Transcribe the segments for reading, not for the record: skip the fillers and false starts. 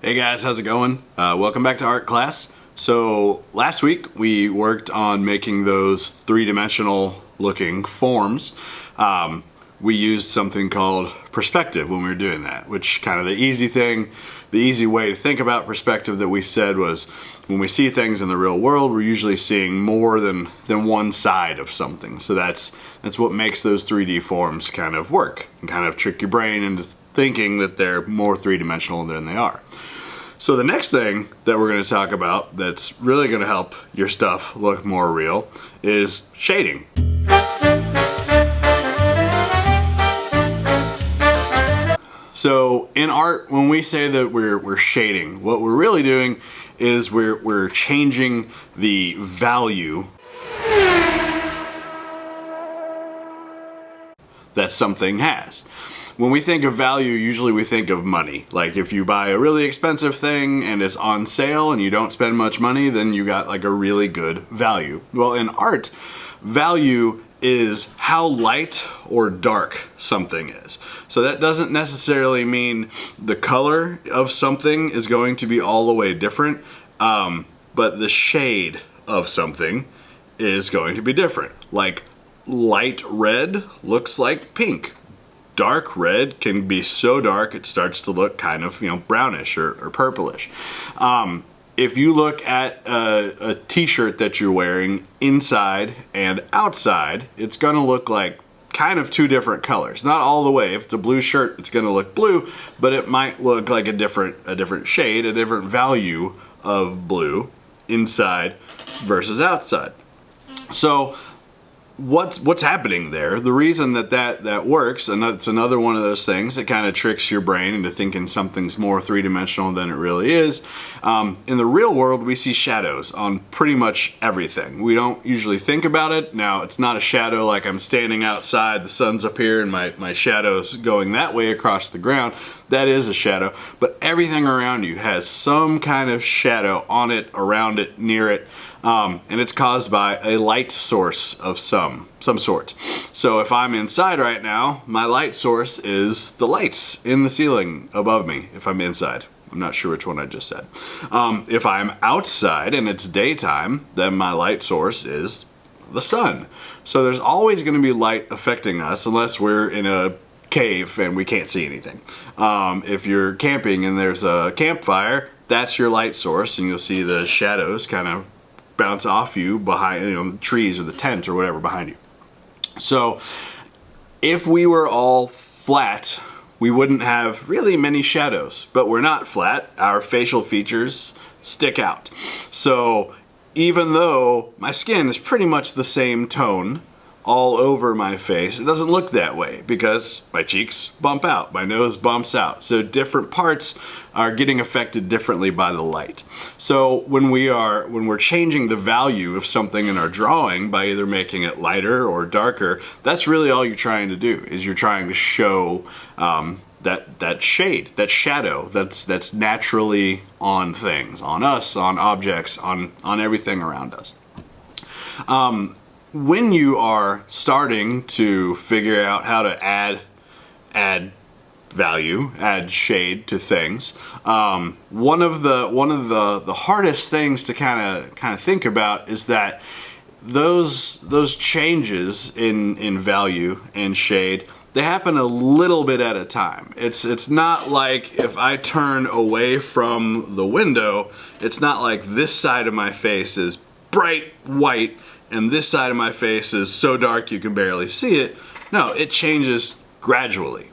Hey guys, how's it going? Welcome back to art class. So last week we worked on making those three-dimensional looking forms. We used something called perspective when we were doing that, which kind of the easy way to think about perspective that we said was when we see things in the real world, we're usually seeing more than one side of something. So that's what makes those 3D forms kind of work and kind of trick your brain into thinking that they're more three-dimensional than they are. So the next thing that we're going to talk about that's really going to help your stuff look more real is shading. So in art, when we say that we're shading, what we're really doing is we're changing the value that something has. When we think of value, usually we think of money. Like if you buy a really expensive thing and it's on sale and you don't spend much money, then you got like a really good value. Well, in art, value is how light or dark something is. So that doesn't necessarily mean the color of something is going to be all the way different, but the shade of something is going to be different. Like light red looks like pink. Dark red can be so dark it starts to look kind of, brownish or purplish. If you look at a t-shirt that you're wearing inside and outside, it's gonna look like kind of two different colors. Not all the way. If it's a blue shirt, it's gonna look blue, but it might look like a different shade, a different value of blue inside versus outside. So what's happening there? The reason that works, and it's another one of those things that kind of tricks your brain into thinking something's more three-dimensional than it really is. In the real world, we see shadows on pretty much everything. We don't usually think about it. Now, it's not a shadow like I'm standing outside, the sun's up here, and my shadow's going that way across the ground. That is a shadow, but everything around you has some kind of shadow on it, around it, near it, and it's caused by a light source of some sort. So if I'm inside right now, my light source is the lights in the ceiling above me if I'm inside. I'm not sure which one I just said. If I'm outside and it's daytime, then my light source is the sun. So there's always going to be light affecting us unless we're in a cave and we can't see anything. If you're camping and there's a campfire, that's your light source, and you'll see the shadows kind of bounce off you behind, the trees or the tent or whatever behind you. So if we were all flat, we wouldn't have really many shadows, but we're not flat. Our facial features stick out. So even though my skin is pretty much the same tone all over my face, it doesn't look that way because my cheeks bump out, my nose bumps out. So different parts are getting affected differently by the light. So when we're changing the value of something in our drawing by either making it lighter or darker, that's really all you're trying to do, is you're trying to show that shade, that shadow that's naturally on things, on us, on objects, on everything around us. When you are starting to figure out how to add value, add shade to things, one of the hardest things to kind of think about is that those changes in value and shade, they happen a little bit at a time. It's not like if I turn away from the window, it's not like this side of my face is bright white and this side of my face is so dark you can barely see it. No, it changes gradually.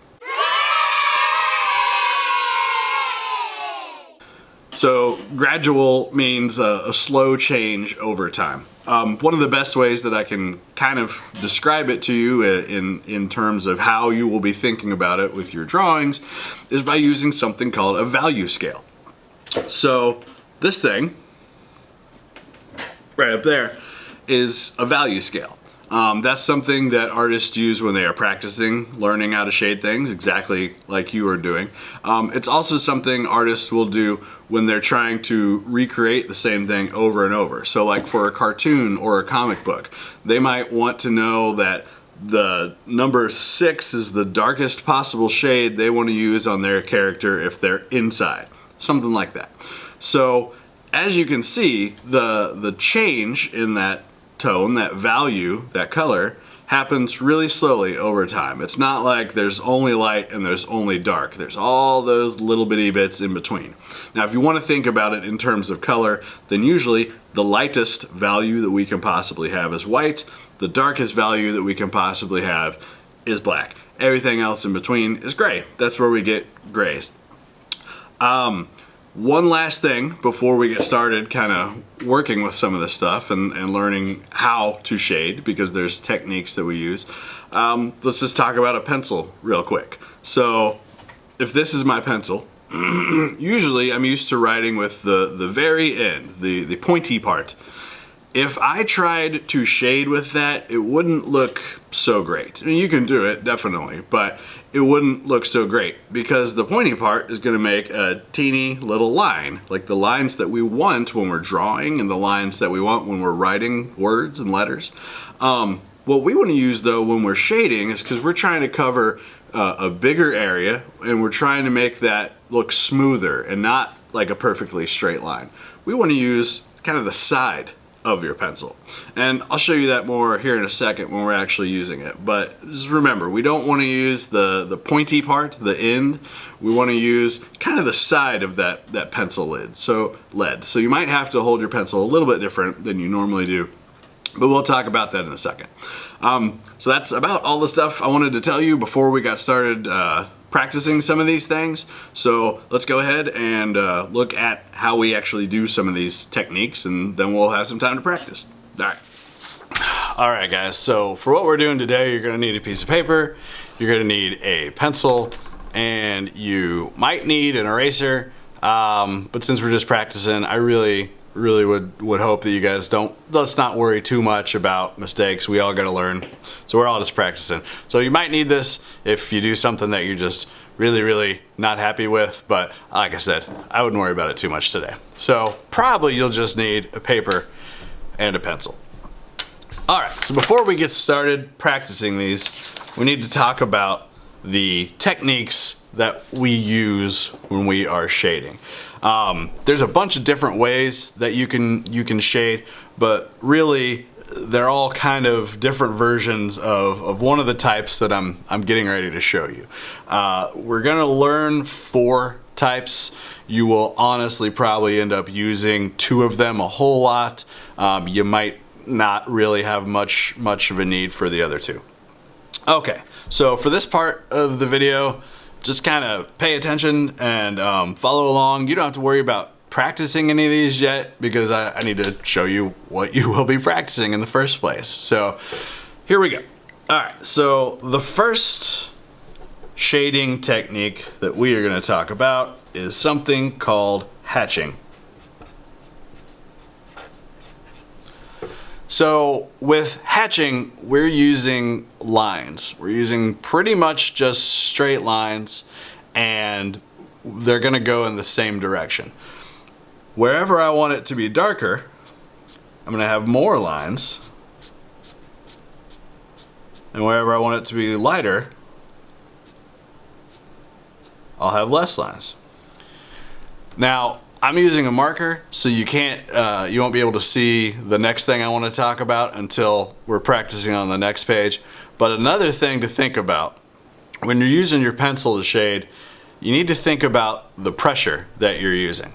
So gradual means a slow change over time. One of the best ways that I can kind of describe it to you in terms of how you will be thinking about it with your drawings is by using something called a value scale. So this thing right up there is a value scale. That's something that artists use when they are practicing learning how to shade things, exactly like you are doing. It's also something artists will do when they're trying to recreate the same thing over and over. So like for a cartoon or a comic book, they might want to know that the number 6 is the darkest possible shade they want to use on their character if they're inside. something like that. So as you can see, the change in that tone, that value, that color, happens really slowly over time. It's not like there's only light and there's only dark. There's all those little bitty bits in between. Now, if you want to think about it in terms of color, then usually the lightest value that we can possibly have is white. The darkest value that we can possibly have is black. Everything else in between is gray. That's where we get grays. One last thing before we get started kind of working with some of this stuff and learning how to shade, because there's techniques that we use. Let's just talk about a pencil real quick. So if this is my pencil, usually I'm used to writing with the very end, the pointy part. If I tried to shade with that, it wouldn't look so great. I mean, you can do it, definitely, but it wouldn't look so great because the pointy part is going to make a teeny little line, like the lines that we want when we're drawing and the lines that we want when we're writing words and letters. What we want to use, though, when we're shading is because we're trying to cover a bigger area and we're trying to make that look smoother and not like a perfectly straight line. We want to use kind of the side of your pencil. And I'll show you that more here in a second when we're actually using it. But just remember, we don't want to use the pointy part, the end. We want to use kind of the side of that pencil lid. So you might have to hold your pencil a little bit different than you normally do, but we'll talk about that in a second. So that's about all the stuff I wanted to tell you before we got started practicing some of these things. So let's go ahead and look at how we actually do some of these techniques, and then we'll have some time to practice. All right, guys, so for what we're doing today, you're gonna need a piece of paper, you're gonna need a pencil, and you might need an eraser, but since we're just practicing, I really would hope that you guys let's not worry too much about mistakes. We all gotta learn, so we're all just practicing. So you might need this if you do something that you're just really not happy with, but like I said, I wouldn't worry about it too much today. So probably you'll just need a paper and a pencil. All right, so before we get started practicing these, we need to talk about the techniques that we use when we are shading. There's a bunch of different ways that you can shade, but really they're all kind of different versions of one of the types that I'm getting ready to show you. We're gonna learn 4 types. You will honestly probably end up using 2 of them a whole lot. You might not really have much of a need for the other 2. Okay, so for this part of the video, just kind of pay attention and follow along. You don't have to worry about practicing any of these yet because I need to show you what you will be practicing in the first place. So here we go. All right, so the first shading technique that we are going to talk about is something called hatching. So with hatching, we're using lines. We're using pretty much just straight lines, and they're gonna go in the same direction. Wherever I want it to be darker, I'm gonna have more lines. And wherever I want it to be lighter, I'll have less lines. Now, I'm using a marker, so you won't be able to see the next thing I want to talk about until we're practicing on the next page. But another thing to think about, when you're using your pencil to shade, you need to think about the pressure that you're using.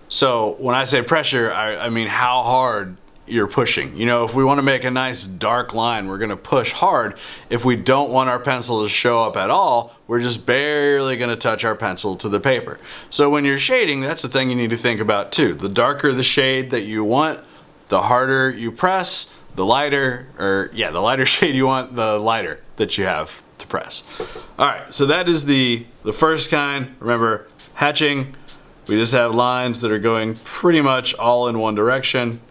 So when I say pressure, I mean how hard you're pushing. You know, if we want to make a nice dark line, we're going to push hard. If we don't want our pencil to show up at all, we're just barely going to touch our pencil to the paper. So when you're shading, that's the thing you need to think about too. The darker the shade that you want, the harder you press, the lighter shade you want, the lighter that you have to press. All right, so that is the first kind. Remember, hatching, we just have lines that are going pretty much all in one direction.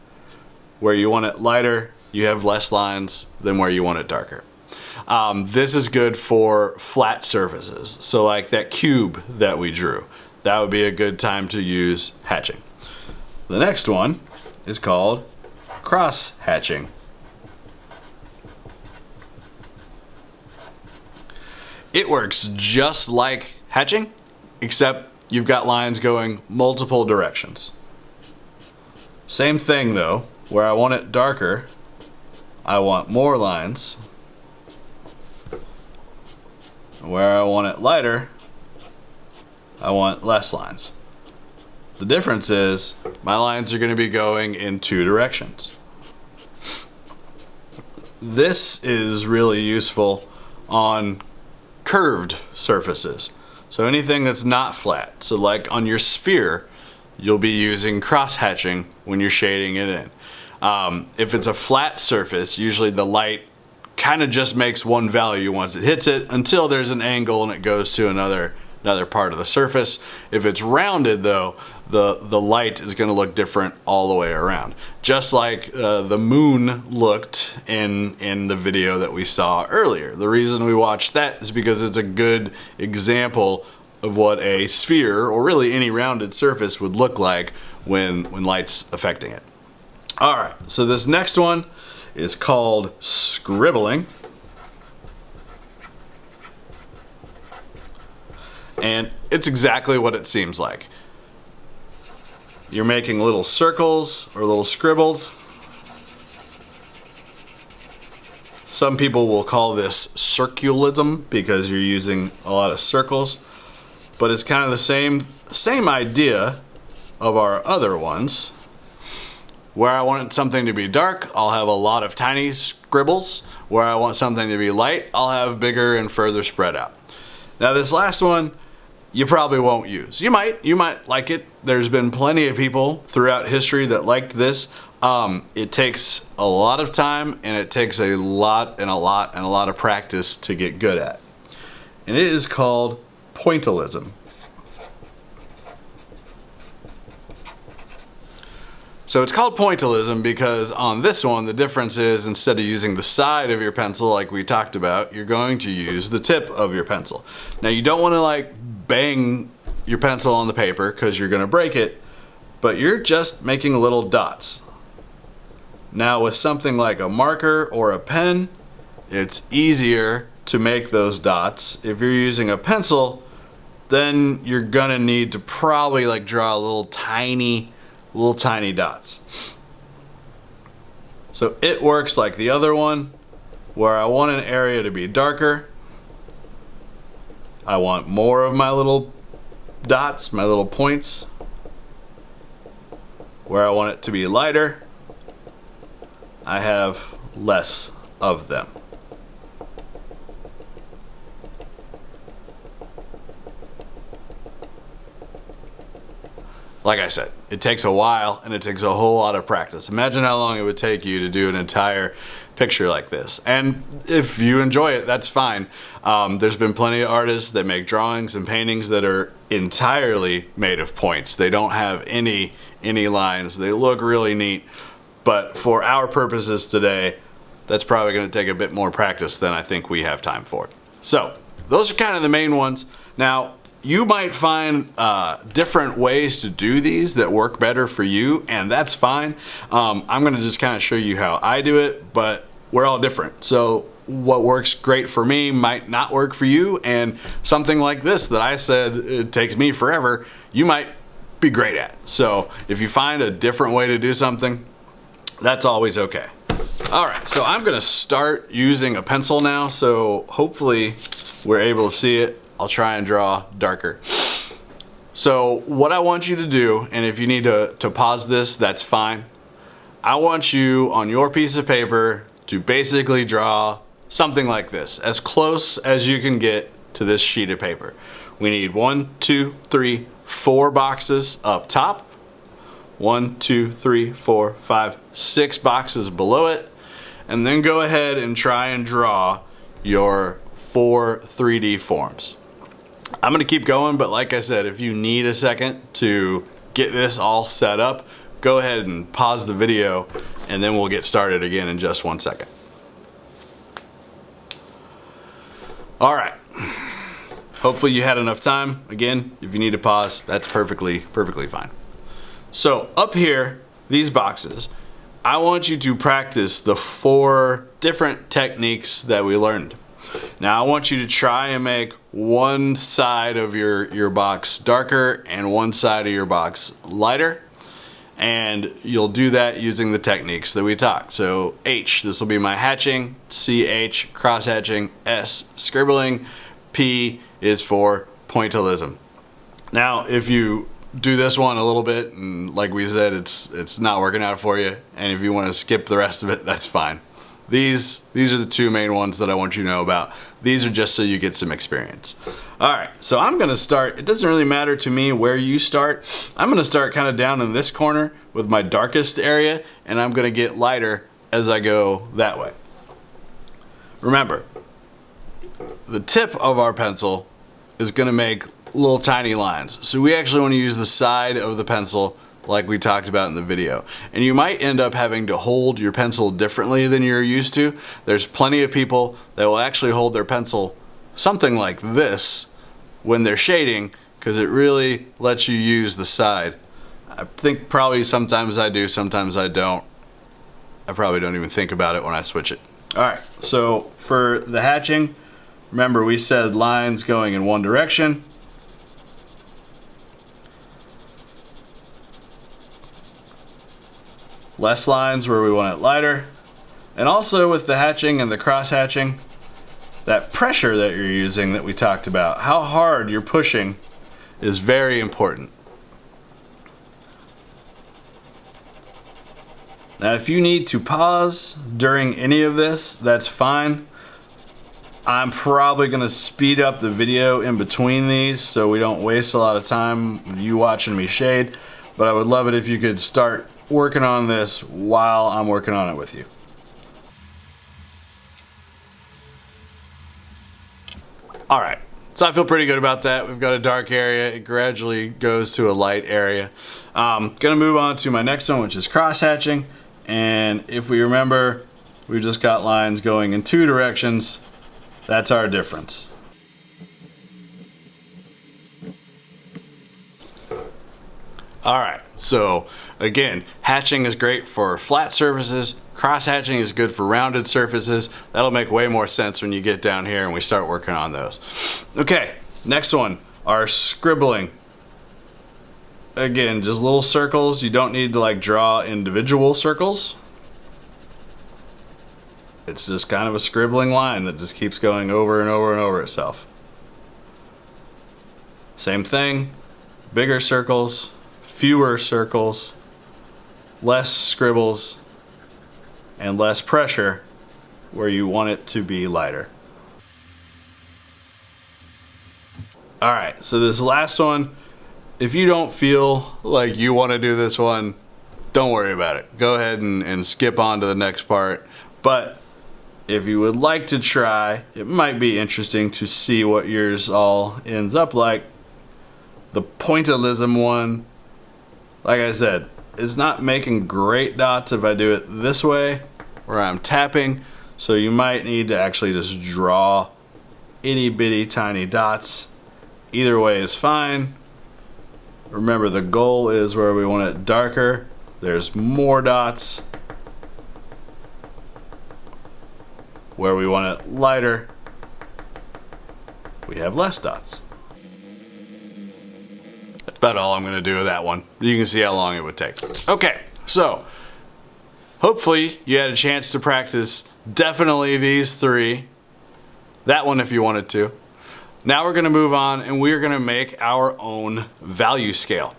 Where you want it lighter, you have less lines than where you want it darker. This is good for flat surfaces. So like that cube that we drew, that would be a good time to use hatching. The next one is called cross hatching. It works just like hatching, except you've got lines going multiple directions. Same thing though, where I want it darker, I want more lines. Where I want it lighter, I want less lines. The difference is my lines are going to be going in two directions. This is really useful on curved surfaces. So anything that's not flat. So like on your sphere, you'll be using cross-hatching when you're shading it in. If it's a flat surface, usually the light kind of just makes one value once it hits it until there's an angle and it goes to another part of the surface. If it's rounded though, the light is going to look different all the way around. Just like the moon looked in the video that we saw earlier. The reason we watched that is because it's a good example of what a sphere, or really any rounded surface, would look like when light's affecting it. Alright, so this next one is called scribbling. And it's exactly what it seems like. You're making little circles or little scribbles. Some people will call this circulism because you're using a lot of circles, but it's kind of the same idea of our other ones. Where I want something to be dark, I'll have a lot of tiny scribbles. Where I want something to be light, I'll have bigger and further spread out. Now this last one, you probably won't use. You might like it. There's been plenty of people throughout history that liked this. It takes a lot of time and it takes a lot of practice to get good at. And it is called pointillism. So it's called pointillism because on this one, the difference is instead of using the side of your pencil like we talked about, you're going to use the tip of your pencil. Now you don't want to like bang your pencil on the paper because you're going to break it, but you're just making little dots. Now with something like a marker or a pen, it's easier to make those dots. If you're using a pencil, then you're gonna need to probably like draw little tiny dots. So it works like the other one, where I want an area to be darker. I want more of my little dots, my little points. Where I want it to be lighter, I have less of them. Like I said, it takes a while and it takes a whole lot of practice. Imagine how long it would take you to do an entire picture like this. And if you enjoy it, that's fine. There's been plenty of artists that make drawings and paintings that are entirely made of points. They don't have any lines. They look really neat. But for our purposes today, that's probably going to take a bit more practice than I think we have time for. So those are kind of the main ones. Now, you might find different ways to do these that work better for you, and that's fine. I'm gonna just kind of show you how I do it, but we're all different. So what works great for me might not work for you, and something like this that I said it takes me forever, you might be great at. So if you find a different way to do something, that's always okay. All right, so I'm gonna start using a pencil now, so hopefully we're able to see it. I'll try and draw darker. So what I want you to do, and if you need to pause this, that's fine. I want you on your piece of paper to basically draw something like this, as close as you can get to this sheet of paper. We need 1, 2, 3, 4 boxes up top. 1, 2, 3, 4, 5, 6 boxes below it. And then go ahead and try and draw your 4 3D forms. I'm gonna keep going, but like I said, if you need a second to get this all set up, go ahead and pause the video and then we'll get started again in just 1 second. All right, hopefully you had enough time. Again, if you need to pause, that's perfectly fine. So up here, these boxes, I want you to practice the 4 different techniques that we learned. Now I want you to try and make one side of your box darker and one side of your box lighter. And you'll do that using the techniques that we talked. So H, this will be my hatching, CH, cross hatching, S, scribbling, P is for pointillism. Now, if you do this one a little bit, and like we said, it's not working out for you, and if you want to skip the rest of it, that's fine. These are the two main ones that I want you to know about. These are just so you get some experience. All right, so I'm gonna start. It doesn't really matter to me where you start. I'm gonna start kind of down in this corner with my darkest area, and I'm gonna get lighter as I go that way. Remember, the tip of our pencil is gonna make little tiny lines. So we actually want to use the side of the pencil like we talked about in the video. And you might end up having to hold your pencil differently than you're used to. There's plenty of people that will actually hold their pencil something like this when they're shading, because it really lets you use the side. I think probably sometimes I do, sometimes I don't. I probably don't even think about it when I switch it. All right, so for the hatching, remember we said lines going in one direction. Less lines where we want it lighter. And also with the hatching and the cross hatching, that pressure that you're using that we talked about, how hard you're pushing is very important. Now if you need to pause during any of this, that's fine. I'm probably gonna speed up the video in between these so we don't waste a lot of time with you watching me shade, but I would love it if you could start working on this while I'm working on it with you. All right, so I feel pretty good about that. We've got a dark area, it gradually goes to a light area. Gonna move on to my next one, which is cross hatching. And if we remember, we've just got lines going in two directions. That's our difference. All right, so again, hatching is great for flat surfaces. Cross hatching is good for rounded surfaces. That'll make way more sense when you get down here and we start working on those. Okay, next one, our scribbling. Again, just little circles. You don't need to like draw individual circles. It's just kind of a scribbling line that just keeps going over and over and over itself. Same thing, bigger circles, fewer circles, less scribbles, and less pressure where you want it to be lighter. All right, so this last one, if you don't feel like you want to do this one, don't worry about it. Go ahead and skip on to the next part. But if you would like to try, it might be interesting to see what yours all ends up like. The pointillism one, like I said, is not making great dots if I do it this way, where I'm tapping. So you might need to actually just draw itty bitty tiny dots. Either way is fine. Remember, the goal is where we want it darker, there's more dots. Where we want it lighter, we have less dots. That's about all I'm going to do with that one. You can see how long it would take. Okay, so hopefully you had a chance to practice definitely these three. That one if you wanted to. Now we're going to move on and we're going to make our own value scale.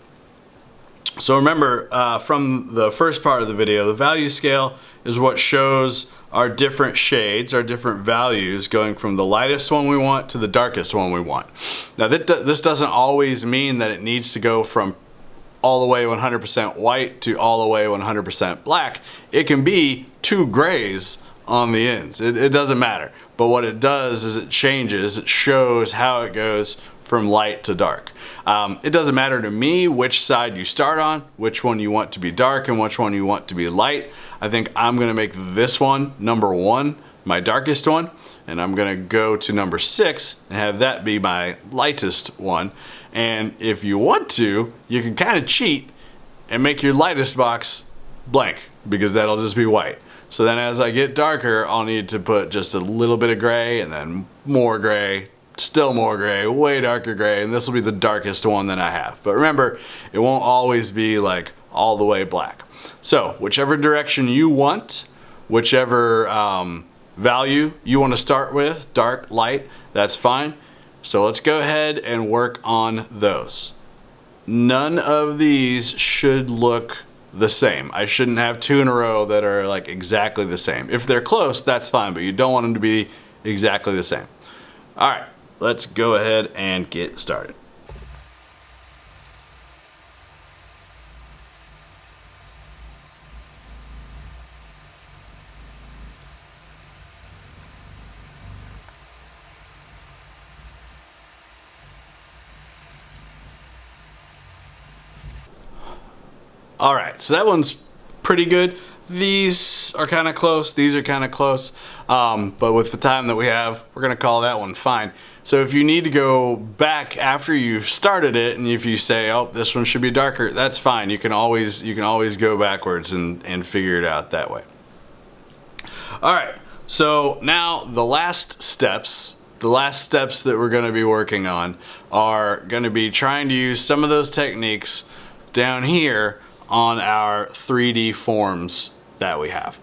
So remember from the first part of the video, the value scale is what shows our different shades, our different values going from the lightest one we want to the darkest one we want. Now this doesn't always mean that it needs to go from all the way 100% white to all the way 100% black. It can be two grays on the ends. It doesn't matter. But what it does is it changes, it shows how it goes from light to dark. It doesn't matter to me which side you start on, which one you want to be dark and which one you want to be light. I think I'm gonna make this one number 1, my darkest one, and I'm gonna go to number 6 and have that be my lightest one. And if you want to, you can kind of cheat and make your lightest box blank, because that'll just be white. So then as I get darker, I'll need to put just a little bit of gray and then more gray still more gray, way darker gray, and this will be the darkest one that I have. But remember, it won't always be like all the way black. So whichever direction you want, whichever value you want to start with, dark, light, that's fine. So let's go ahead and work on those. None of these should look the same. I shouldn't have two in a row that are like exactly the same. If they're close, that's fine, but you don't want them to be exactly the same. All right, let's go ahead and get started. All right, so that one's pretty good. These are kind of close, these are kind of close, but with the time that we have, we're gonna call that one fine. So if you need to go back after you've started it, and if you say, oh, this one should be darker, that's fine. You can always go backwards and figure it out that way. All right, so now the last steps that we're gonna be working on are gonna be trying to use some of those techniques down here on our 3D forms that we have.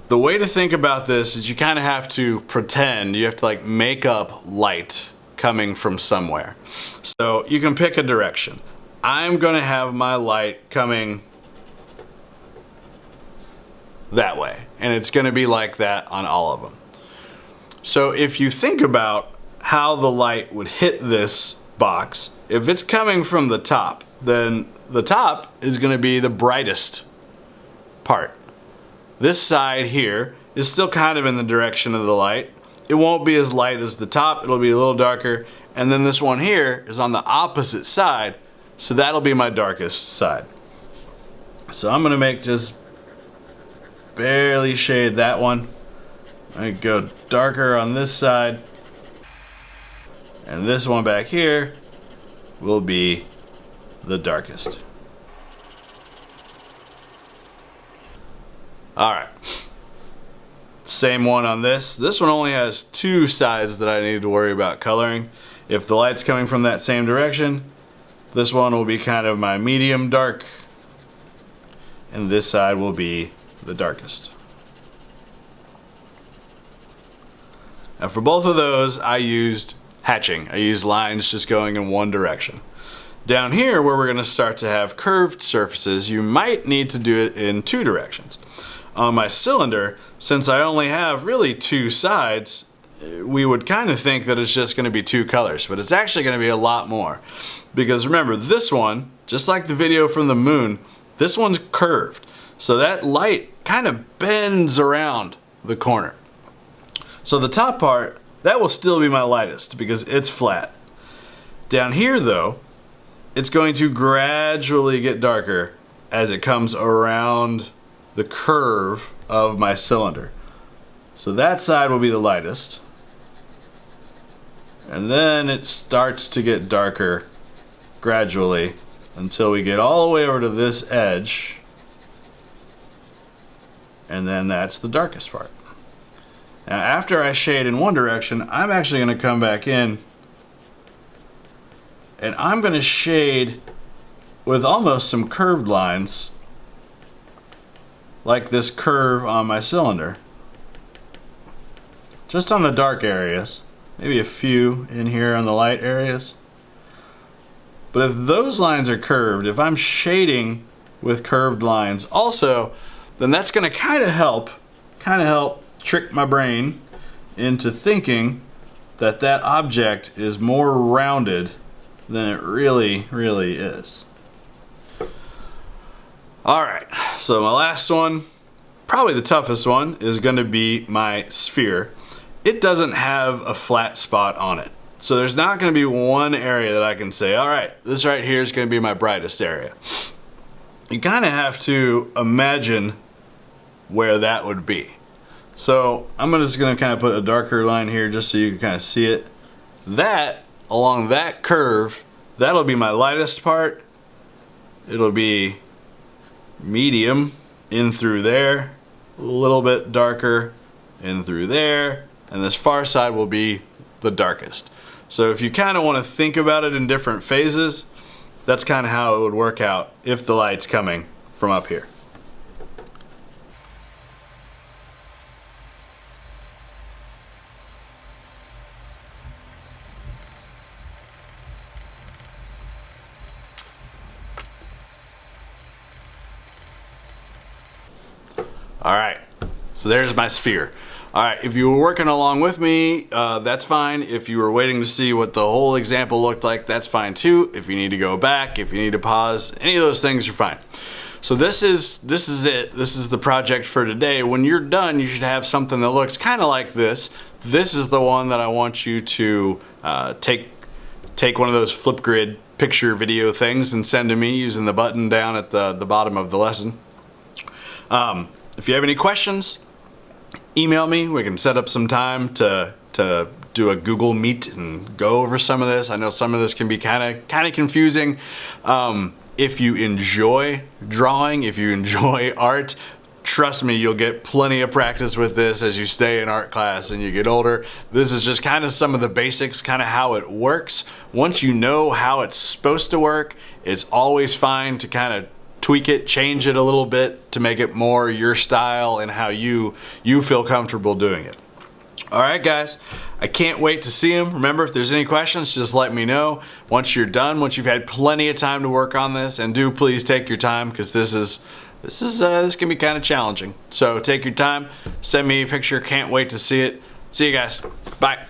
The way to think about this is you kind of have to pretend, you have to like make up light coming from somewhere. So you can pick a direction. I'm going to have my light coming that way, and it's going to be like that on all of them. So if you think about how the light would hit this box, if it's coming from the top, then the top is going to be the brightest part. This side here is still kind of in the direction of the light. It won't be as light as the top, it'll be a little darker. And then this one here is on the opposite side, so that'll be my darkest side. So I'm going to make just barely shade that one. I go darker on this side, and this one back here will be the darkest. All right, same one on this. This one only has two sides that I need to worry about coloring. If the light's coming from that same direction, this one will be kind of my medium dark, and this side will be the darkest. Now for both of those, I used hatching. I used lines just going in one direction. Down here, where we're going to start to have curved surfaces, you might need to do it in two directions. On my cylinder, since I only have really two sides, we would kind of think that it's just going to be two colors, but it's actually going to be a lot more. Because remember, this one, just like the video from the moon, this one's curved. So that light kind of bends around the corner. So the top part, that will still be my lightest because it's flat. Down here though, it's going to gradually get darker as it comes around the curve of my cylinder. So that side will be the lightest. And then it starts to get darker gradually until we get all the way over to this edge. And then that's the darkest part. Now after I shade in one direction, I'm actually going to come back in and I'm going to shade with almost some curved lines like this curve on my cylinder. Just on the dark areas, maybe a few in here on the light areas. But if those lines are curved, if I'm shading with curved lines also, then that's going to kind of help trick my brain into thinking that that object is more rounded than it really is. Alright, so my last one, probably the toughest one, is going to be my sphere. It doesn't have a flat spot on it. So there's not going to be one area that I can say, alright, this right here is going to be my brightest area. You kind of have to imagine where that would be. So I'm just going to kind of put a darker line here just so you can kind of see it. That, along that curve, that'll be my lightest part. It'll be medium in through there, a little bit darker in through there, and this far side will be the darkest. So if you kind of want to think about it in different phases, that's kind of how it would work out if the light's coming from up here. All right, so there's my sphere. All right, if you were working along with me, that's fine. If you were waiting to see what the whole example looked like, that's fine too. If you need to go back, if you need to pause, any of those things are fine. So this is it. This is the project for today. When you're done, you should have something that looks kind of like this. This is the one that I want you to take one of those Flipgrid picture video things and send to me using the button down at the bottom of the lesson. If you have any questions, email me. We can set up some time to do a Google Meet and go over some of this. I know some of this can be kind of confusing. If you enjoy drawing, if you enjoy art, trust me, you'll get plenty of practice with this as you stay in art class and you get older. This is just kind of some of the basics, kind of how it works. Once you know how it's supposed to work, it's always fine to kind of tweak it, change it a little bit to make it more your style and how you feel comfortable doing it. All right, guys, I can't wait to see them. Remember, if there's any questions, just let me know. Once you're done, once you've had plenty of time to work on this, and do please take your time, because this can be kind of challenging. So take your time, send me a picture. Can't wait to see it. See you guys. Bye.